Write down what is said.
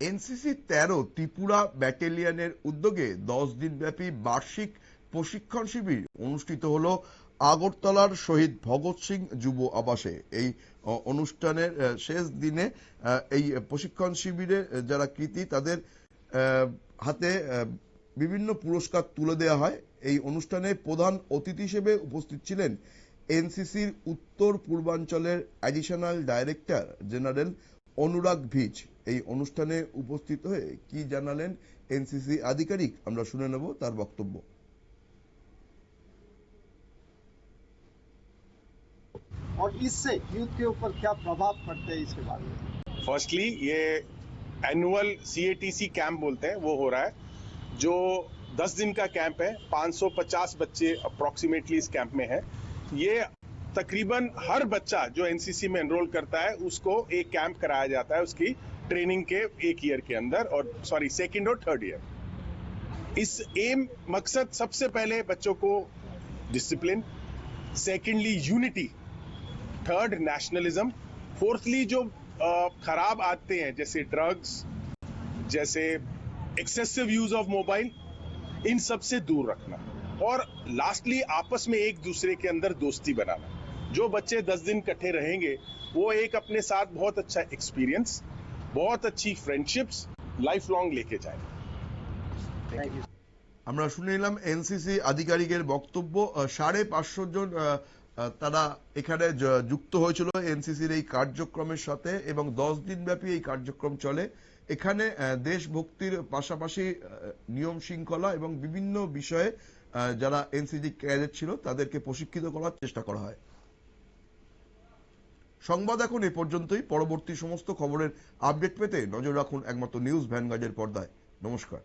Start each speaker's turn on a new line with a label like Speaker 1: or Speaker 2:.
Speaker 1: NCC ১৩ Tripura ব্যাটালিয়নের উদ্যোগে 10 দিনব্যাপী বার্ষিক প্রশিক্ষণ শিবির অনুষ্ঠিত হলো আগরতলার শহীদ ভগৎ সিং যুব আবাসে। এই অনুষ্ঠানের শেষ দিনে এই প্রশিক্ষণ শিবিরে যারা কৃতী তাদের হাতে বিভিন্ন পুরস্কার তুলে দেওয়া হয়। এই অনুষ্ঠানে প্রধান অতিথি হিসেবে উপস্থিত ছিলেন এনসিসির উত্তর পূর্বাঞ্চলের অ্যাডিশনাল ডাইরেক্টর জেনারেল অনুরাগ ভিজ। এই অনুষ্ঠানে উপস্থিত হয়ে কি জানালেন এনসিসি আধিকারিক, আমরা শুনে নেব তার বক্তব্য।
Speaker 2: और इससे यूथ के ऊपर क्या प्रभाव पड़ते हैं इसके बारे में।
Speaker 3: फर्स्टली ये एनुअल सीएटीसी कैंप बोलते हैं वो हो रहा है, जो 10 दिन का कैंप है। 550 बच्चे अप्रोक्सीमेटली इस कैंप में है। ये तकरीबन हर बच्चा जो एनसीसी में एनरोल करता है उसको एक कैंप कराया जाता है उसकी ट्रेनिंग के एक ईयर के अंदर, और सेकेंड और थर्ड ईयर। इस मकसद सबसे पहले बच्चों को discipline, secondly unity, third nationalism, fourthly जो खराब आदतें हैं जैसे ड्रग्स, जैसे एक्सेसिव यूज ऑफ मोबाइल, इन सब से दूर रखना, और लास्टली आपस में एक दूसरे के अंदर दोस्ती बनाना। जो बच्चे 10 दिन इकट्ठे रहेंगे वो एक अपने साथ बहुत अच्छा एक्सपीरियंस, बहुत अच्छी फ्रेंडशिप्स लाइफ लॉन्ग लेके जाएंगे।
Speaker 1: আমরা শুনে নিলাম এনসিসি আধিকারিকের বক্তব্য। 550 জন তারা এখানে যুক্ত হয়েছিল এনসিসির এই কার্যক্রমের সাথে, এবং 10 দিন ব্যাপী এই কার্যক্রম চলে। এখানে দেশভক্তির পাশাপাশি নিয়ম শৃঙ্খলা এবং বিভিন্ন বিষয়ে যারা এনসিসি ক্যাডেট ছিল তাদেরকে প্রশিক্ষিত করার চেষ্টা করা হয়। সংবাদ এখন এ পর্যন্তই। পরবর্তী সমস্ত খবরের আপডেট পেতে নজর রাখুন একমাত্র নিউজ ভ্যানগার্ডের পর্দায়। নমস্কার।